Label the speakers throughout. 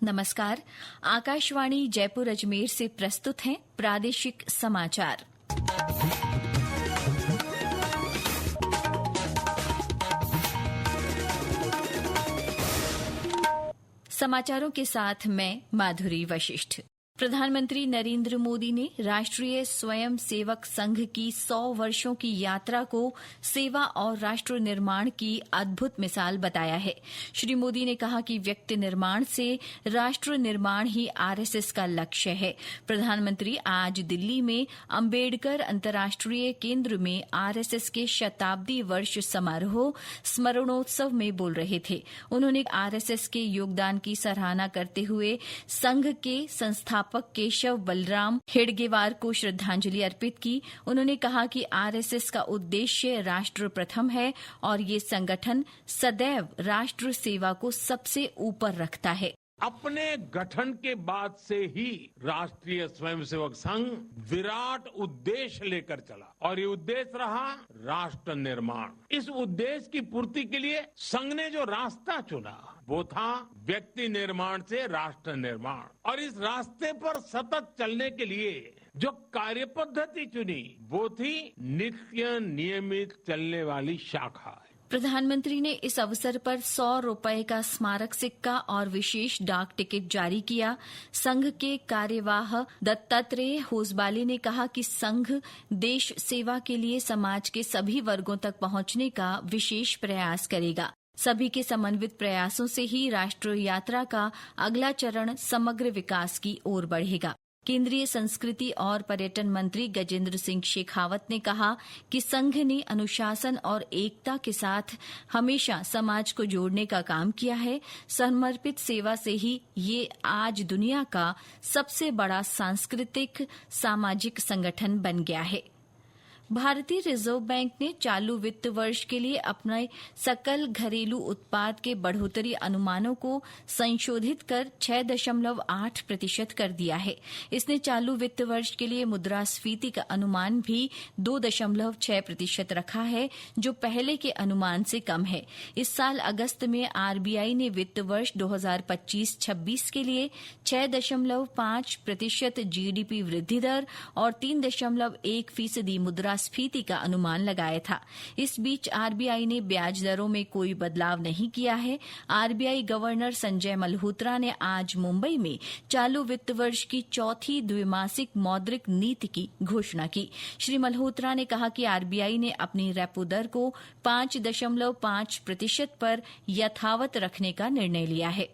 Speaker 1: नमस्कार। आकाशवाणी जयपुर अजमेर से प्रस्तुत हैं प्रादेशिक समाचार। समाचारों के साथ मैं माधुरी वशिष्ठ। प्रधानमंत्री नरेंद्र मोदी ने राष्ट्रीय स्वयं सेवक संघ की 100 वर्षों की यात्रा को सेवा और राष्ट्र निर्माण की अद्भुत मिसाल बताया है। श्री मोदी ने कहा कि व्यक्ति निर्माण से राष्ट्र निर्माण ही आरएसएस का लक्ष्य है। प्रधानमंत्री आज दिल्ली में अंबेडकर अंतर्राष्ट्रीय केंद्र में आरएसएस के शताब्दी वर्ष समारोह स्मरणोत्सव में बोल रहे थे। उन्होंने आरएसएस के योगदान की सराहना करते हुए संघ के संस्थापक केशव बलराम हेडगेवार को श्रद्धांजलि अर्पित की। उन्होंने कहा कि आरएसएस का उद्देश्य राष्ट्र प्रथम है और ये संगठन सदैव राष्ट्र सेवा को सबसे ऊपर रखता है।
Speaker 2: अपने गठन के बाद से ही राष्ट्रीय स्वयंसेवक संघ विराट उद्देश्य लेकर चला और ये उद्देश्य रहा राष्ट्र निर्माण। इस उद्देश्य की पूर्ति के लिए संघ ने जो रास्ता चुना वो था व्यक्ति निर्माण से राष्ट्र निर्माण, और इस रास्ते पर सतत चलने के लिए जो कार्य पद्धति चुनी वो थी नित्य नियमित चलने वाली शाखा।
Speaker 1: प्रधानमंत्री ने इस अवसर पर 100 रुपए का स्मारक सिक्का और विशेष डाक टिकट जारी किया। संघ के कार्यवाह दत्तात्रेय होसबाले ने कहा कि संघ देश सेवा के लिए समाज के सभी वर्गों तक पहुंचने का विशेष प्रयास करेगा। सभी के समन्वित प्रयासों से ही राष्ट्र यात्रा का अगला चरण समग्र विकास की ओर बढ़ेगा। केंद्रीय संस्कृति और पर्यटन मंत्री गजेंद्र सिंह शेखावत ने कहा कि संघ ने अनुशासन और एकता के साथ हमेशा समाज को जोड़ने का काम किया है। समर्पित सेवा से ही ये आज दुनिया का सबसे बड़ा सांस्कृतिक सामाजिक संगठन बन गया है। भारतीय रिजर्व बैंक ने चालू वित्त वर्ष के लिए अपने सकल घरेलू उत्पाद के बढ़ोतरी अनुमानों को संशोधित कर 6.8% कर दिया है। इसने चालू वित्त वर्ष के लिए मुद्रास्फीति का अनुमान भी 2.6% रखा है, जो पहले के अनुमान से कम है। इस साल अगस्त में आरबीआई ने वित्त वर्ष 2025-26 के लिए 6.5% जीडीपी वृद्धि दर और 3.1% मुद्रास्फीति का अनुमान लगाया था। इस बीच आरबीआई ने ब्याज दरों में कोई बदलाव नहीं किया है। आरबीआई गवर्नर संजय मल्होत्रा ने आज मुंबई में चालू वित्त वर्ष की चौथी द्विमासिक मौद्रिक नीति की घोषणा की। श्री मल्होत्रा ने कहा कि आरबीआई ने अपनी रेपो दर को 5.5% पर यथावत रखने का निर्णय लिया है।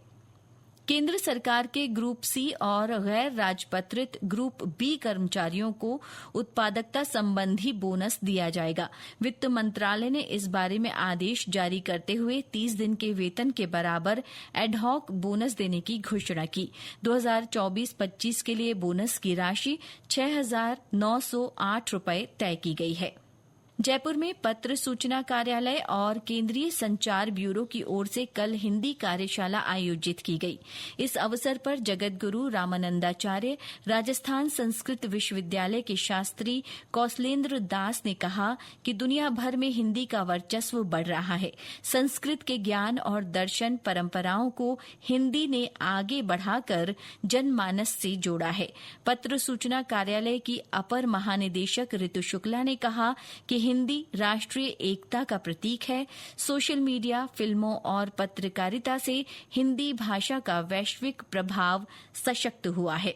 Speaker 1: केंद्र सरकार के ग्रुप सी और गैर राजपत्रित ग्रुप बी कर्मचारियों को उत्पादकता संबंधी बोनस दिया जाएगा। वित्त मंत्रालय ने इस बारे में आदेश जारी करते हुए 30 दिन के वेतन के बराबर एडहॉक बोनस देने की घोषणा की। 2024-25 के लिए बोनस की राशि 6,908 रुपए तय की गई है। जयपुर में पत्र सूचना कार्यालय और केंद्रीय संचार ब्यूरो की ओर से कल हिंदी कार्यशाला आयोजित की गई। इस अवसर पर जगतगुरु रामानंदाचार्य राजस्थान संस्कृत विश्वविद्यालय के शास्त्री कौशलेंद्र दास ने कहा कि दुनिया भर में हिंदी का वर्चस्व बढ़ रहा है। संस्कृत के ज्ञान और दर्शन परंपराओं को हिंदी ने आगे बढ़ाकर जनमानस से जोड़ा है। पत्र सूचना कार्यालय की अपर महानिदेशक ऋतु शुक्ला ने कहा कि हिंदी राष्ट्रीय एकता का प्रतीक है। सोशल मीडिया, फिल्मों और पत्रकारिता से हिंदी भाषा का वैश्विक प्रभाव सशक्त हुआ है।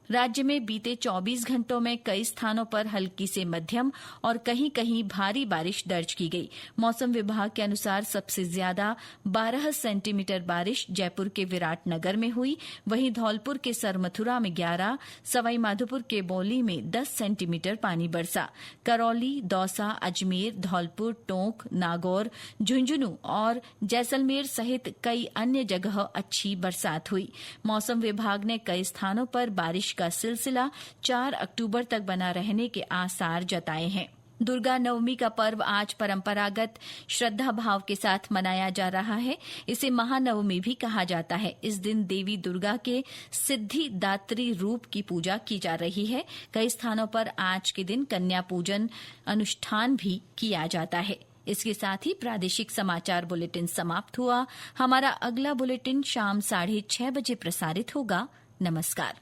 Speaker 1: राज्य में बीते 24 घंटों में कई स्थानों पर हल्की से मध्यम और कहीं कहीं भारी बारिश दर्ज की गई। मौसम विभाग के अनुसार सबसे ज्यादा 12 सेंटीमीटर बारिश जयपुर के विराटनगर में हुई। वहीं धौलपुर के सरमथुरा में 11, सवाईमाधोपुर के बौली में 10 सेंटीमीटर पानी बरसा। करौली, दौसा, अजमेर, धौलपुर, टोंक, नागौर, झुंझुनू और जैसलमेर सहित कई अन्य जगह अच्छी बरसात हुई। मौसम विभाग ने कई स्थानों पर बारिश का सिलसिला 4 अक्टूबर तक बना रहने के आसार जताए हैं। दुर्गा नवमी का पर्व आज परंपरागत श्रद्धा भाव के साथ मनाया जा रहा है। इसे महानवमी भी कहा जाता है। इस दिन देवी दुर्गा के सिद्धिदात्री रूप की पूजा की जा रही है। कई स्थानों पर आज के दिन कन्या पूजन अनुष्ठान भी किया जाता है। इसके साथ ही प्रादेशिक समाचार बुलेटिन समाप्त हुआ। हमारा अगला बुलेटिन शाम 6:30 बजे प्रसारित होगा। नमस्कार।